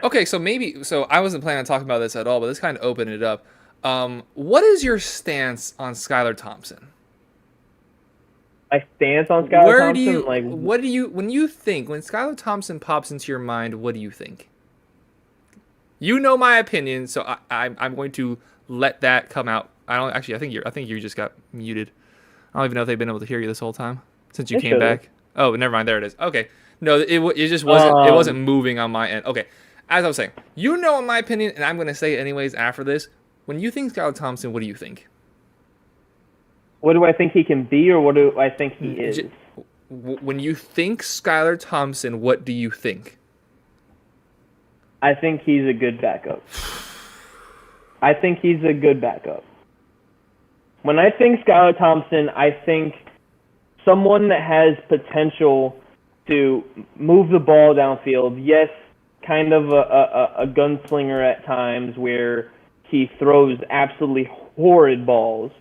Okay, so I wasn't planning on talking about this at all, but this kind of opened it up. What is your stance on Skylar Thompson? My stance on Skylar Where do Thompson, you, like, what do you, when you think, when Skylar Thompson pops into your mind, what do you think? You know my opinion, so I'm going to let that come out. I don't actually. I think you just got muted. I don't even know if they've been able to hear you this whole time since you it came should have. back. Oh, never mind. There it is. Okay. No, it just wasn't Um, moving on my end. Okay. As I was saying, you know in my opinion, and I'm going to say it anyways after this. When you think Skylar Thompson, what do you think? what do I think he can be, or what do I think he is? When you think Skylar Thompson, what do you think? I think he's a good backup. I think he's a good backup. When I think Skylar Thompson, I think someone that has potential to move the ball downfield. Yes, kind of a gunslinger at times where he throws absolutely horrid balls.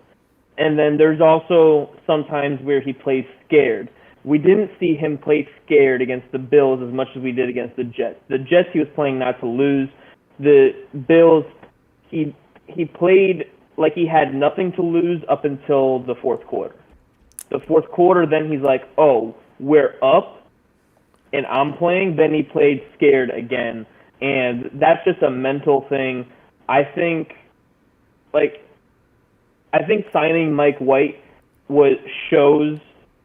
And then there's also sometimes where he plays scared. We didn't see him play scared against the Bills as much as we did against the Jets. The Jets he was playing not to lose. The Bills he played like he had nothing to lose up until the fourth quarter. The fourth quarter, then he's like, oh, we're up and I'm playing. Then he played scared again. And that's just a mental thing. I think, like, I think signing Mike White shows,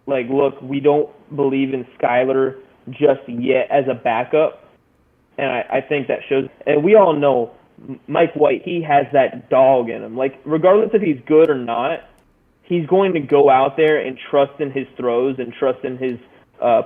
like, look, we don't believe in Skylar just yet as a backup. And I think that shows. And we all know Mike White, he has that dog in him. Like, regardless if he's good or not, he's going to go out there and trust in his throws and trust in his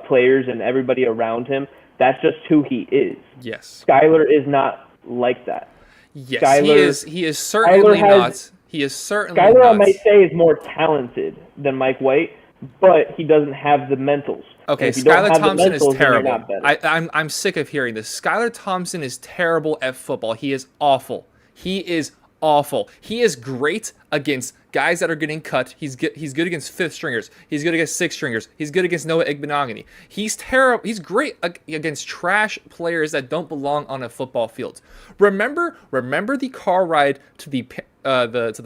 players and everybody around him. That's just who he is. Yes. Skylar is not like that. Yes. Skylar, He is certainly not. He is certainly Skylar, I not. might say, is more talented than Mike White, but he doesn't have the mentals. Okay, if you don't Skylar have the Thompson is mentals, then you're terrible. not better. I'm sick of hearing this. Skylar Thompson is terrible at football. He is awful. He is awful. He is great against guys that are getting cut. He's good against fifth stringers. He's good against sixth stringers. He's good against Noah Igbenogany. He's terrible. He's great against trash players that don't belong on a football field. Remember the car ride to the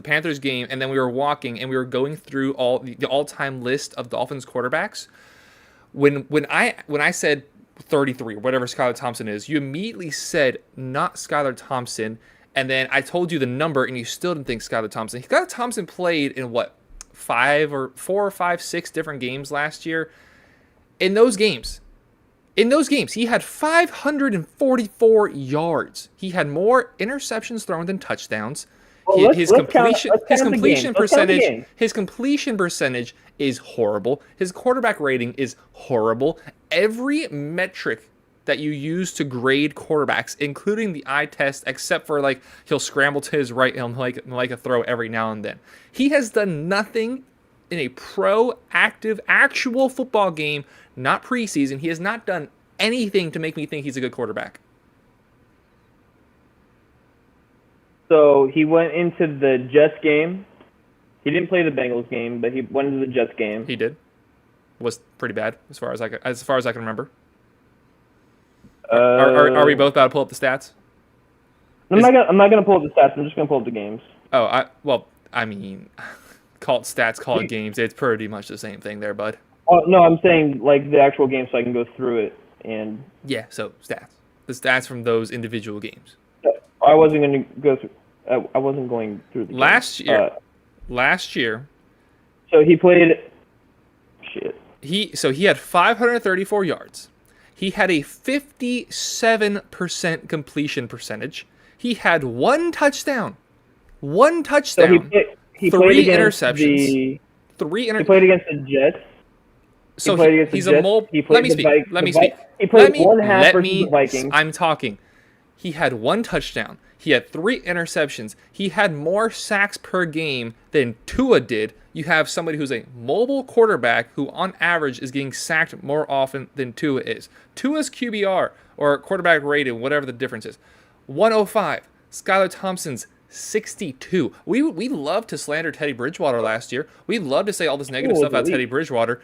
Panthers game, and then we were walking and we were going through the all-time list of Dolphins quarterbacks. When I said 33 or whatever Skylar Thompson is, you immediately said not Skylar Thompson, and then I told you the number, and you still didn't think Skylar Thompson. Skylar Thompson played in what, 4 or 5, 6 different games last year. In those games, he had 544 yards. He had more interceptions thrown than touchdowns. Well, His let's count completion the games. his completion percentage is horrible. His quarterback rating is horrible. Every metric that you use to grade quarterbacks, including the eye test, except for like he'll scramble to his right and like a throw every now and then. He has done nothing in a proactive, actual football game, not preseason. He has not done anything to make me think he's a good quarterback. So he went into the Jets game. He didn't play the Bengals game, but he went into the Jets game. He did. Was pretty bad as far as I can remember. Are we both about to pull up the stats? I'm not gonna pull up the stats. I'm just gonna pull up the games. Oh, I mean, call it stats, call it games. It's pretty much the same thing there, bud. Oh no, I'm saying like the actual game, so I can go through it. And Yeah, so stats. The stats from those individual games. I wasn't gonna go through. I wasn't going through the Last games. year, last year, So he played. Shit. he had 534 yards. He had a 57% completion percentage. He had one touchdown. One So touchdown. he Three played against interceptions. He played against the Jets. So played against the he's Jets. a mobile. He played Let me the speak. Vi- Let me the Vi- speak. He played Let me- one half let versus me- the Vikings. I'm talking. He had one touchdown. He had 3 interceptions. He had more sacks per game than Tua did. You have somebody who's a mobile quarterback who, on average, is getting sacked more often than Tua is. Tua's QBR, or quarterback rating, whatever the difference is, 105. Skylar Thompson's 62. We love to slander Teddy Bridgewater last year. We love to say all this negative Cool, stuff about elite. Teddy Bridgewater.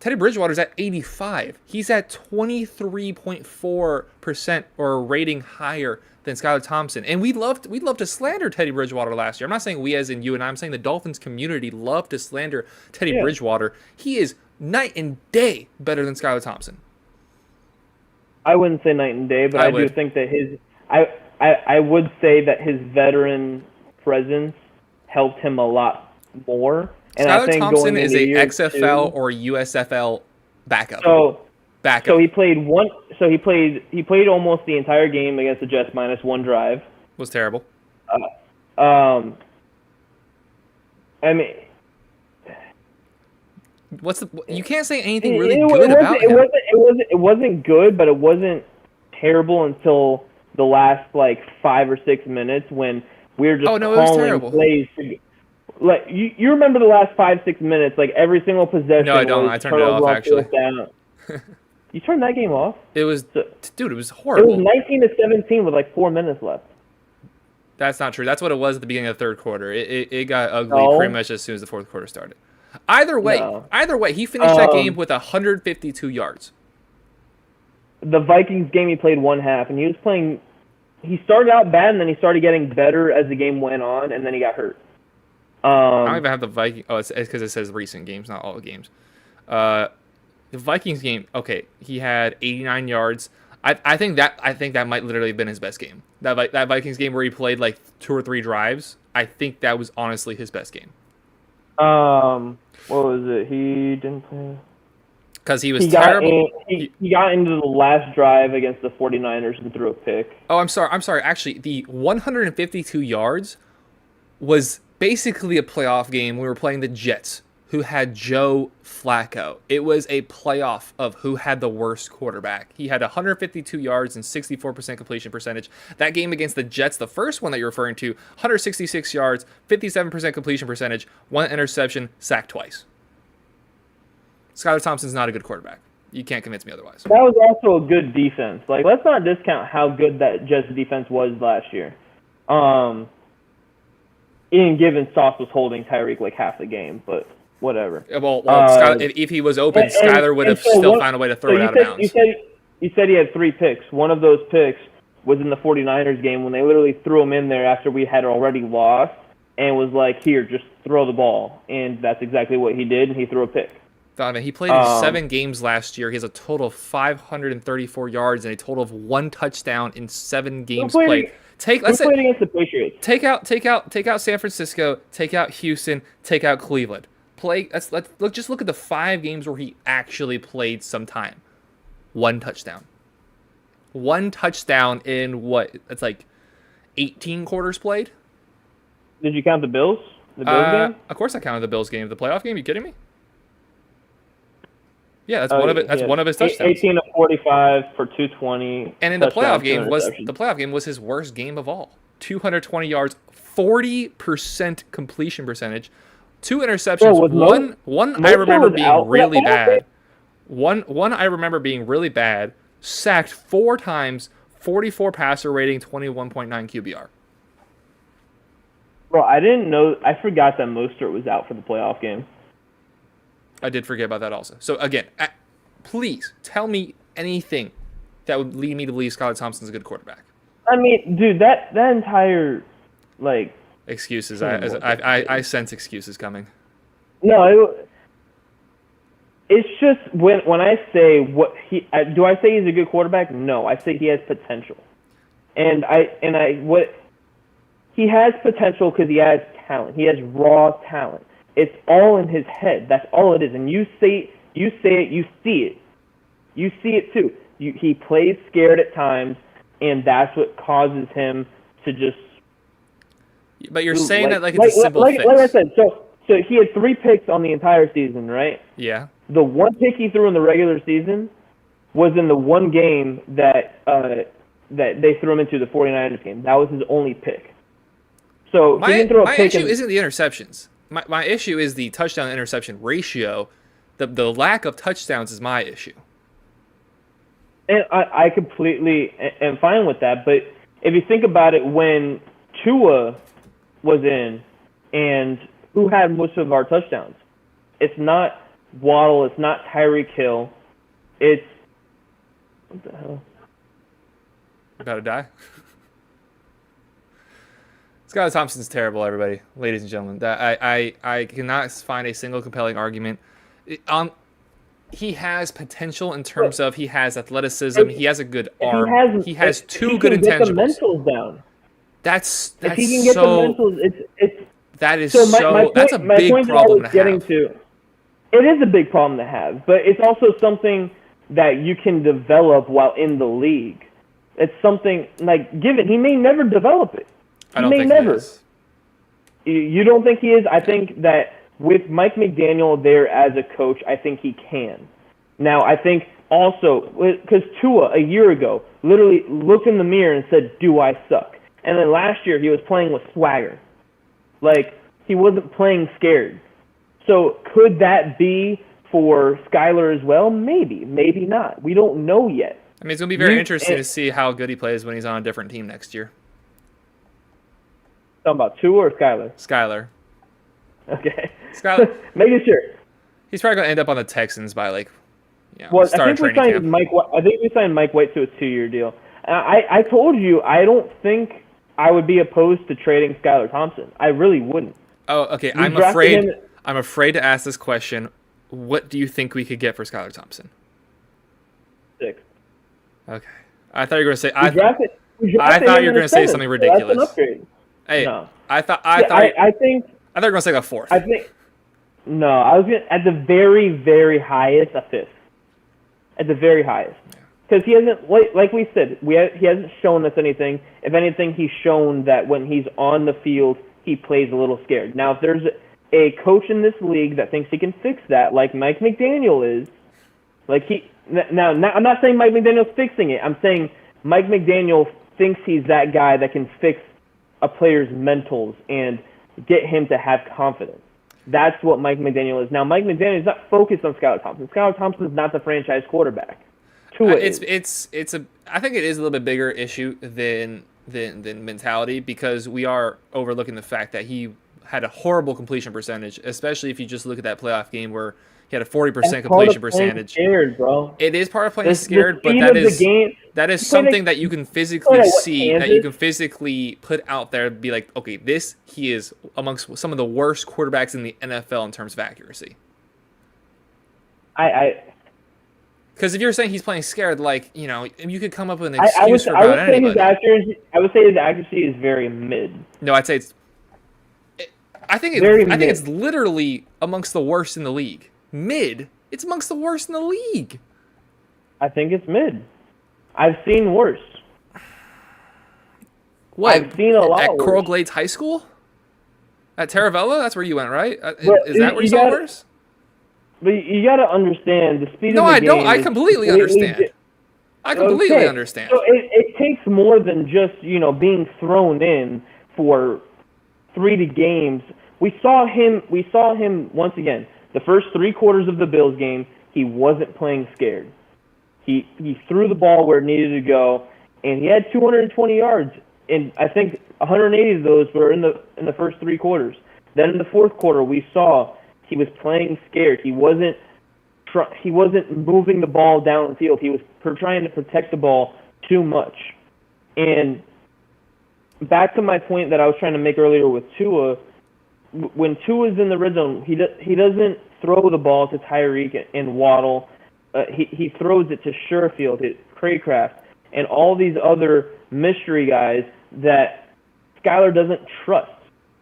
Teddy Bridgewater's at 85. He's at 23.4% or a rating higher than Skylar Thompson. And we loved to slander Teddy Bridgewater last year. I'm not saying we as in you and I'm saying the Dolphins community loved to slander Teddy Bridgewater. He is night and day better than Skylar Thompson. I wouldn't say night and day, but I do think that I would say that his veteran presence helped him a lot more. And Skylar I think Thompson is a XFL 2, or USFL backup. So he played almost the entire game against the Jets minus one drive. Was terrible. I mean, you can't say anything really good about him. It wasn't good, but it wasn't terrible until the last like 5 or 6 minutes when we were just calling plays. Like you remember the last 5-6 minutes, like every single possession. No, I don't. I turned it off actually. You turned that game off? It was, dude. It was horrible. It was 19-17 with like 4 minutes left. That's not true. That's what it was at the beginning of the third quarter. It got ugly pretty much as soon as the fourth quarter started. Either way, he finished that game with 152 yards. The Vikings game, he played one half, and he was playing. He started out bad, and then he started getting better as the game went on, and then he got hurt. I don't even have the Vikings. Oh, it's because it says recent games, not all games. The Vikings game, okay, he had 89 yards. I think that might literally have been his best game. That Vikings game where he played like 2 or 3 drives. I think that was honestly his best game. What was it? He didn't play. Because he was terrible. He got into the last drive against the 49ers and threw a pick. Oh, I'm sorry. Actually, the 152 yards was basically a playoff game. We were playing the Jets, who had Joe Flacco. It was a playoff of who had the worst quarterback. He had 152 yards and 64% completion percentage. That game against the Jets, the first one that you're referring to, 166 yards, 57% completion percentage, 1 interception, sacked twice. Skylar Thompson's not a good quarterback. You can't convince me otherwise. That was also a good defense. Like, let's not discount how good that Jets defense was last year. Ian Given Sauce was holding Tyreek like half the game, but whatever. Well, Skylar, if he was open, Skylar would have still found a way to throw it out of bounds. You said he had 3 picks. One of those picks was in the 49ers game when they literally threw him in there after we had already lost and was like, here, just throw the ball. And that's exactly what he did, and he threw a pick. Donovan, he played in 7 games last year. He has a total of 534 yards and a total of 1 touchdown in 7 games played. Let's say against the Patriots. Take out San Francisco, take out Houston, take out Cleveland. Let's just look at the 5 games where he actually played some time. 1 touchdown. 1 touchdown in what? That's like 18 quarters played. Did you count the Bills? The Bills game? Of course I counted the Bills game. The playoff game? Are you kidding me? Yeah, that's one of it. That's one of his touchdowns. 18 of 45 for 220. And in the playoff game was his worst game of all. 220 yards, 40% completion percentage, 2 interceptions. One I remember being really bad. One I remember being really bad. Sacked 4 times, 44 passer rating, 21.9 QBR. Bro, I didn't know. I forgot that Mostert was out for the playoff game. I did forget about that also. So, again, please tell me anything that would lead me to believe Skylar Thompson's a good quarterback. I mean, dude, that entire, like... Excuses. I sense excuses coming. No, it's just when I say do I say he's a good quarterback? No, I say he has potential. He has potential because he has talent. He has raw talent. It's all in his head. That's all it is. And you see it, you see it. You see it too. He plays scared at times, and that's what causes him to just... But you're saying that like it's a simple fix. Like I said, so he had 3 picks on the entire season, right? Yeah. The 1 pick he threw in the regular season was in the 1 game that they threw him into, the 49ers game. That was his only pick. So he didn't throw a pick. My issue isn't the interceptions. My issue is the touchdown-interception ratio. The lack of touchdowns is my issue. And I completely am fine with that. But if you think about it, when Tua was in, and who had most of our touchdowns? It's not Waddle. It's not Tyreek Hill. It's what the hell? About to die. Skylar Thompson's terrible, everybody, ladies and gentlemen. That I cannot find a single compelling argument. He has potential in terms of he has athleticism. He has a good arm. He has two good intangibles. Get the mentals down. That's if he can get so. the mentals, it's that is so. That's a big problem to have. It is a big problem to have, but it's also something that you can develop while in the league. It's something like he may never develop it. I don't think he is. You don't think he is? I think that with Mike McDaniel there as a coach, I think he can. Now, I think also, because Tua, a year ago, literally looked in the mirror and said, "Do I suck?" And then last year, he was playing with swagger. Like, he wasn't playing scared. So could that be for Skylar as well? Maybe. Maybe not. We don't know yet. I mean, it's going to be very interesting to see how good he plays when he's on a different team next year. Talking about Tua or Skylar? Skylar. Okay. Skylar. Making sure. He's probably going to end up on the Texans by start of training camp. I think we signed Mike White to a 2-year deal. I told you I don't think I would be opposed to trading Skylar Thompson. I really wouldn't. Oh, okay. I'm afraid to ask this question. What do you think we could get for Skylar Thompson? 6. Okay. I thought you were going to say. I thought you were going to say something ridiculous. That's an upgrade. Hey, no. I think you were going to say a 4th. No, I was going at the very, very highest, a 5th. At the very highest. Because he hasn't, like we said, he hasn't shown us anything. If anything, he's shown that when he's on the field, he plays a little scared. Now, if there's a coach in this league that thinks he can fix that, like Mike McDaniel is, now I'm not saying Mike McDaniel's fixing it. I'm saying Mike McDaniel thinks he's that guy that can fix a player's mentals and get him to have confidence. That's what Mike McDaniel is. Now, Mike McDaniel is not focused on Skylar Thompson. Skylar Thompson is not the franchise quarterback. I think it is a little bit bigger issue than mentality, because we are overlooking the fact that he had a horrible completion percentage, especially if you just look at that playoff game where he had a 40% completion percentage. Scared, bro. It is part of playing scared, but that is something that you can physically see, that you can physically put out there and be like, okay, he is amongst some of the worst quarterbacks in the NFL in terms of accuracy. Because if you're saying he's playing scared, you could come up with an excuse for about anybody. I would say his accuracy is very mid. No, I'd say I think it's literally amongst the worst in the league. Mid? It's amongst the worst in the league. I think it's mid. I've seen worse. What? I've seen a lot at worse. Coral Glades High School? At Taravella? That's where you went, right? Is that where you saw worse? But you got to understand the speed of the game. No, I don't. I completely understand. I completely understand. So it takes more than just, being thrown in for 3 games. We saw him once again. The first 3 quarters of the Bills game, he wasn't playing scared. He threw the ball where it needed to go, and he had 220 yards, and I think 180 of those were in the first 3 quarters. Then in the fourth quarter, we saw he was playing scared. He wasn't moving the ball downfield. He was trying to protect the ball too much. And back to my point that I was trying to make earlier with Tua, when Tua's in the red zone, he doesn't throw the ball to Tyreek and Waddle. He throws it to Sherfield, to Craycraft, and all these other mystery guys that Skylar doesn't trust.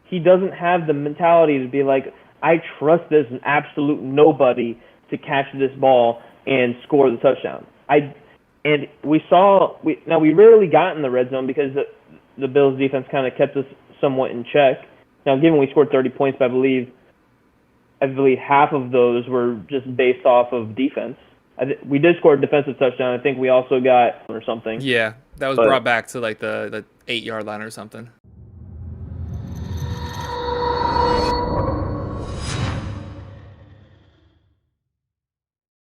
He doesn't have the mentality to be like, I trust this absolute nobody to catch this ball and score the touchdown. And we rarely got in the red zone because the Bills defense kind of kept us somewhat in check. Now, given we scored 30 points, I believe half of those were just based off of defense. We did score a defensive touchdown. I think we also got or something. Yeah, that was brought back to the 8-yard line or something.